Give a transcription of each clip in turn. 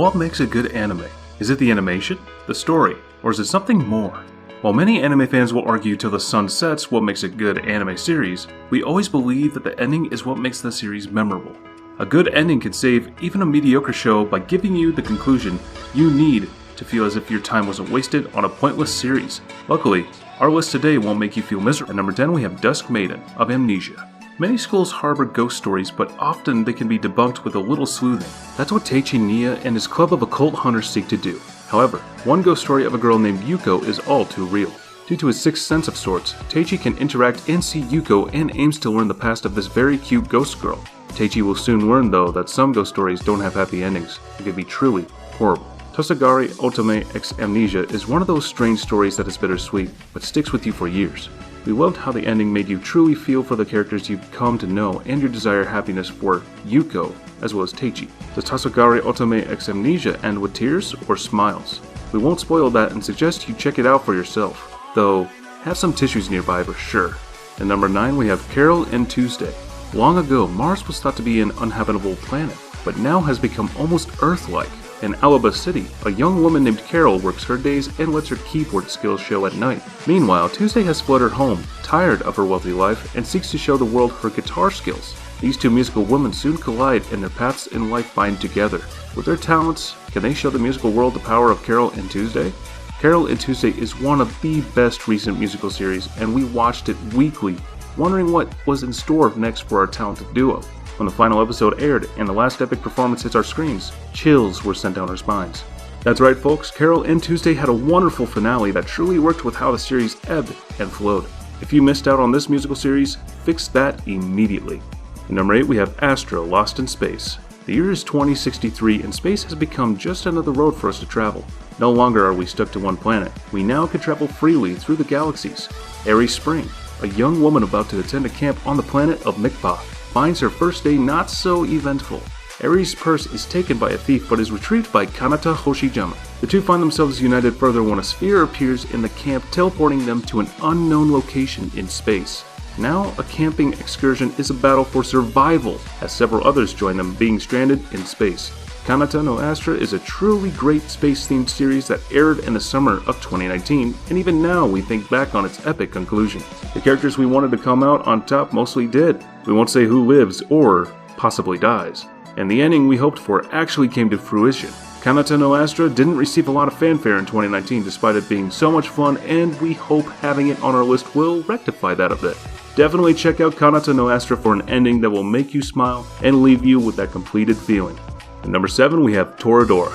What makes a good anime? Is it the animation, the story, or is it something more? While many anime fans will argue till the sun sets what makes a good anime series, we always believe that the ending is what makes the series memorable. A good ending can save even a mediocre show by giving you the conclusion you need to feel as if your time wasn't wasted on a pointless series. Luckily, our list today won't make you feel miserable. At number 10 we have Dusk Maiden of Amnesia. Many schools harbor ghost stories, but often they can be debunked with a little sleuthing. That's what Teichi Nia and his club of occult hunters seek to do. However, one ghost story of a girl named Yuko is all too real. Due to his sixth sense of sorts, Teichi can interact and see Yuko and aims to learn the past of this very cute ghost girl. Teichi will soon learn though that some ghost stories don't have happy endings and can be truly horrible. Tosagari Otome X Amnesia is one of those strange stories that is bittersweet, but sticks with you for years. We loved how the ending made you truly feel for the characters you've come to know and your desire happiness for Yuko, as well as Teichi. Does Tosagari Otome X Amnesia end with tears or smiles? We won't spoil that and suggest you check it out for yourself, though have some tissues nearby for sure. At number 9 we have Carol and Tuesday. Long ago, Mars was thought to be an uninhabitable planet, but now has become almost Earth-like. In Alaba City, a young woman named Carol works her days and lets her keyboard skills show at night. Meanwhile, Tuesday has fled her home, tired of her wealthy life, and seeks to show the world her guitar skills. These two musical women soon collide and their paths in life bind together. With their talents, can they show the musical world the power of Carol and Tuesday? Carol and Tuesday is one of the best recent musical series, and we watched it weekly, wondering what was in store next for our talented duo. When the final episode aired and the last epic performance hits our screens, chills were sent down our spines. That's right folks, Carol and Tuesday had a wonderful finale that truly worked with how the series ebbed and flowed. If you missed out on this musical series, fix that immediately. At number 8 we have Astra Lost in Space. The year is 2063 and space has become just another road for us to travel. No longer are we stuck to one planet, we now can travel freely through the galaxies. Aries Spring, a young woman about to attend a camp on the planet of Mikpa, finds her first day not so eventful. Aries' purse is taken by a thief but is retrieved by Kanata Hoshijama. The two find themselves united further when a sphere appears in the camp, teleporting them to an unknown location in space. Now a camping excursion is a battle for survival as several others join them, being stranded in space. Kanata no Astra is a truly great space-themed series that aired in the summer of 2019, and even now we think back on its epic conclusion. The characters we wanted to come out on top mostly did. We won't say who lives or possibly dies. And the ending we hoped for actually came to fruition. Kanata no Astra didn't receive a lot of fanfare in 2019 despite it being so much fun, and we hope having it on our list will rectify that a bit. Definitely check out Kanata no Astra for an ending that will make you smile and leave you with that completed feeling. At number 7 we have Toradora.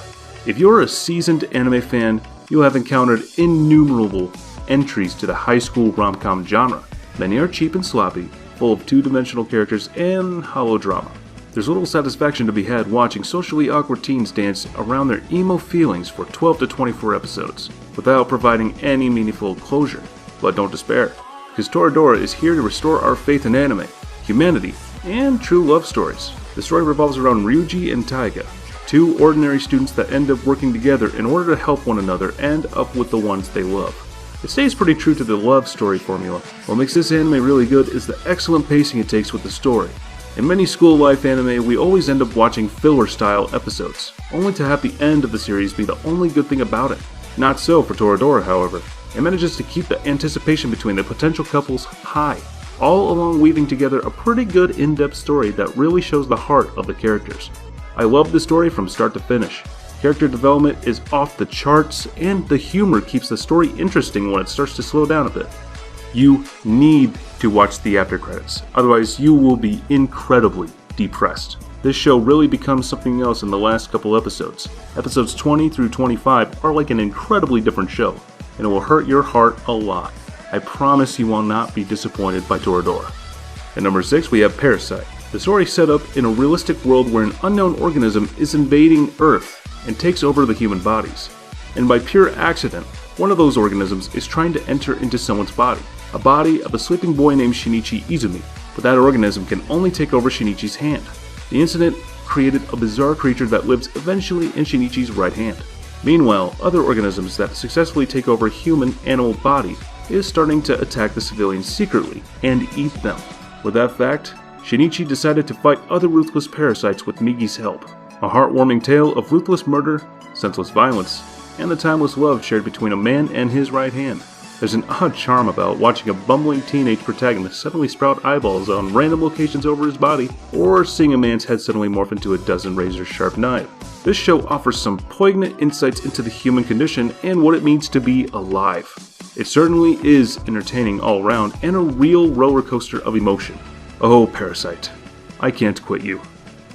If you're a seasoned anime fan, you'll have encountered innumerable entries to the high school rom-com genre. Many are cheap and sloppy, full of two-dimensional characters and hollow drama. There's little satisfaction to be had watching socially awkward teens dance around their emo feelings for 12 to 24 episodes, without providing any meaningful closure. But don't despair, because Toradora is here to restore our faith in anime, humanity, and true love stories. The story revolves around Ryuji and Taiga, two ordinary students that end up working together in order to help one another end up with the ones they love. It stays pretty true to the love story formula. What makes this anime really good is the excellent pacing it takes with the story. In many school life anime, we always end up watching filler-style episodes, only to have the end of the series be the only good thing about it. Not so for Toradora, however. It manages to keep the anticipation between the potential couples high, all along weaving together a pretty good in-depth story that really shows the heart of the characters. I love the story from start to finish. Character development is off the charts, and the humor keeps the story interesting when it starts to slow down a bit. You need to watch the after credits, otherwise you will be incredibly depressed. This show really becomes something else in the last couple episodes. Episodes 20 through 25 are like an incredibly different show, and it will hurt your heart a lot. I promise you will not be disappointed by Toradora. At number 6 we have Parasite. The story is set up in a realistic world where an unknown organism is invading Earth and takes over the human bodies. And by pure accident, one of those organisms is trying to enter into someone's body. A body of a sleeping boy named Shinichi Izumi, but that organism can only take over Shinichi's hand. The incident created a bizarre creature that lives eventually in Shinichi's right hand. Meanwhile, other organisms that successfully take over human-animal bodies is starting to attack the civilians secretly and eat them. With that fact, Shinichi decided to fight other ruthless parasites with Migi's help. a heartwarming tale of ruthless murder, senseless violence, and the timeless love shared between a man and his right hand. There's an odd charm about watching a bumbling teenage protagonist suddenly sprout eyeballs on random locations over his body, or seeing a man's head suddenly morph into a dozen razor-sharp knives. This show offers some poignant insights into the human condition and what it means to be alive. It certainly is entertaining all around and a real roller coaster of emotion. Oh, Parasite, I can't quit you.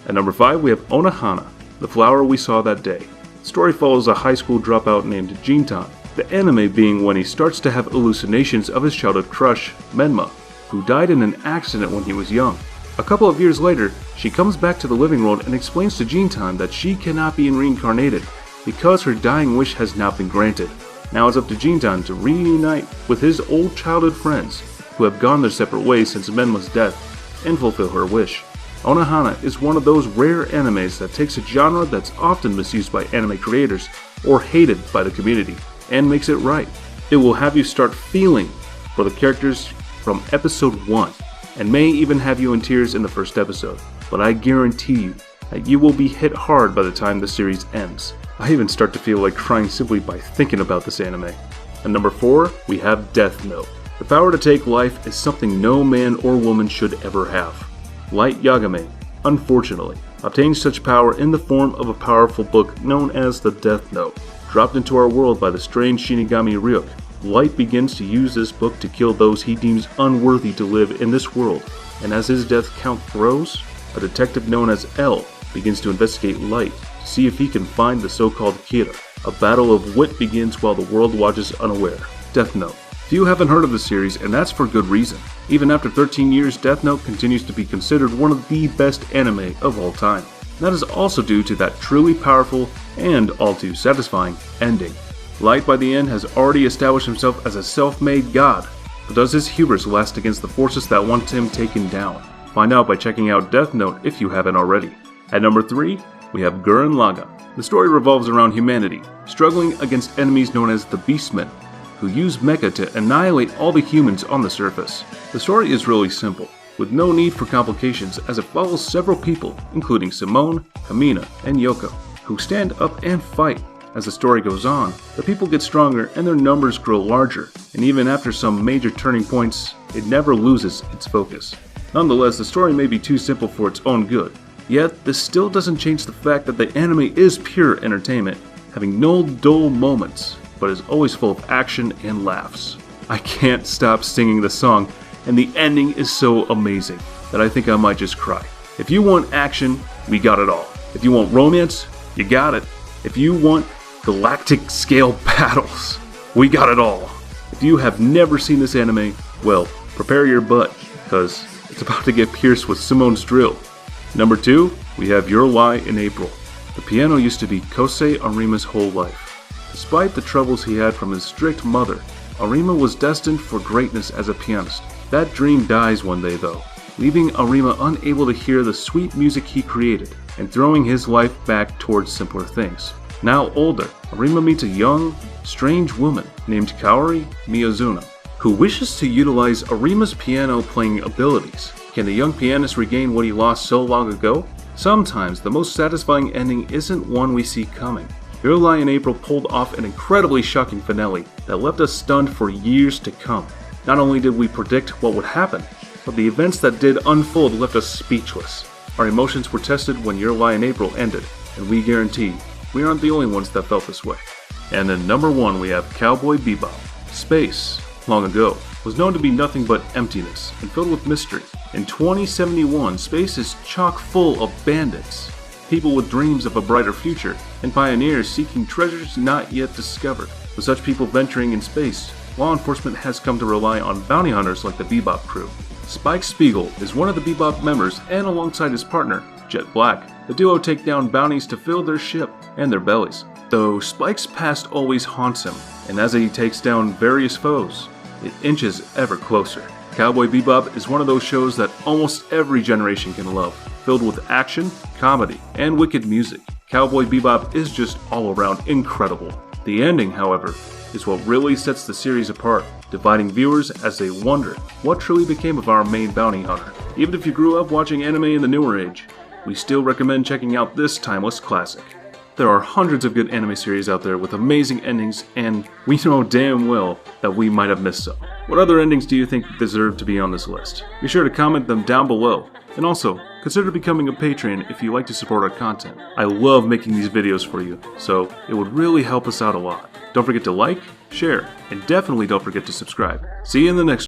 At number 5, we have Onohana, the flower we saw that day. The story follows a high school dropout named Jintan, the anime being when he starts to have hallucinations of his childhood crush, Menma, who died in an accident when he was young. A couple of years later, she comes back to the living world and explains to Jintan that she cannot be reincarnated because her dying wish has not been granted. Now it's up to Jintan to reunite with his old childhood friends who have gone their separate ways since Menma's death and fulfill her wish. Onohana is one of those rare animes that takes a genre that's often misused by anime creators or hated by the community and makes it right. It will have you start feeling for the characters from episode 1 and may even have you in tears in the first episode, but I guarantee you that you will be hit hard by the time the series ends. I even start to feel like crying simply by thinking about this anime. At number 4, we have Death Note. The power to take life is something no man or woman should ever have. Light Yagami, unfortunately, obtains such power in the form of a powerful book known as the Death Note. Dropped into our world by the strange Shinigami Ryuk, Light begins to use this book to kill those he deems unworthy to live in this world, and as his death count grows, a detective known as L begins to investigate Light to see if he can find the so-called Kira. A battle of wit begins while the world watches unaware. Death Note. Few haven't heard of the series, and that's for good reason. Even after 13 years, Death Note continues to be considered one of the best anime of all time. That is also due to that truly powerful and all too satisfying ending. Light by the end has already established himself as a self-made god, but does his hubris last against the forces that want him taken down? Find out by checking out Death Note if you haven't already. At number 3, we have Gurren Lagann. The story revolves around humanity, struggling against enemies known as the Beastmen, who use mecha to annihilate all the humans on the surface. The story is really simple, with no need for complications as it follows several people, including Simone, Kamina, and Yoko, who stand up and fight. As the story goes on, the people get stronger and their numbers grow larger, and even after some major turning points, it never loses its focus. Nonetheless, the story may be too simple for its own good, yet this still doesn't change the fact that the anime is pure entertainment, having no dull moments, but is always full of action and laughs. I can't stop singing the song, and the ending is so amazing that I think I might just cry. If you want action, we got it all. If you want romance, you got it. If you want galactic scale battles, we got it all. If you have never seen this anime, well, prepare your butt, because it's about to get pierced with Simone's drill. Number 2, we have Your Lie in April. The piano used to be Kosei Arima's whole life. Despite the troubles he had from his strict mother, Arima was destined for greatness as a pianist. That dream dies one day though, leaving Arima unable to hear the sweet music he created and throwing his life back towards simpler things. Now older, Arima meets a young, strange woman named Kaori Miyazuna, who wishes to utilize Arima's piano playing abilities. Can the young pianist regain what he lost so long ago? Sometimes the most satisfying ending isn't one we see coming. Your Lie in April pulled off an incredibly shocking finale that left us stunned for years to come. Not only did we predict what would happen, but the events that did unfold left us speechless. Our emotions were tested when Your Lie in April ended, and we guarantee we aren't the only ones that felt this way. And then number 1, we have Cowboy Bebop. Space, long ago, was known to be nothing but emptiness and filled with mystery. In 2071, space is chock full of bandits, people with dreams of a brighter future, and pioneers seeking treasures not yet discovered. With such people venturing in space, law enforcement has come to rely on bounty hunters like the Bebop crew. Spike Spiegel is one of the Bebop members, and alongside his partner, Jet Black, the duo take down bounties to fill their ship and their bellies. Though Spike's past always haunts him, and as he takes down various foes, it inches ever closer. Cowboy Bebop is one of those shows that almost every generation can love, filled with action, comedy, and wicked music. Cowboy Bebop is just all around incredible. The ending, however, is what really sets the series apart, dividing viewers as they wonder what truly became of our main bounty hunter. Even if you grew up watching anime in the newer age, we still recommend checking out this timeless classic. There are hundreds of good anime series out there with amazing endings, and we know damn well that we might have missed some. What other endings do you think deserve to be on this list? Be sure to comment them down below. And also, consider becoming a patron if you like to support our content. I love making these videos for you, so it would really help us out a lot. Don't forget to like, share, and definitely don't forget to subscribe. See you in the next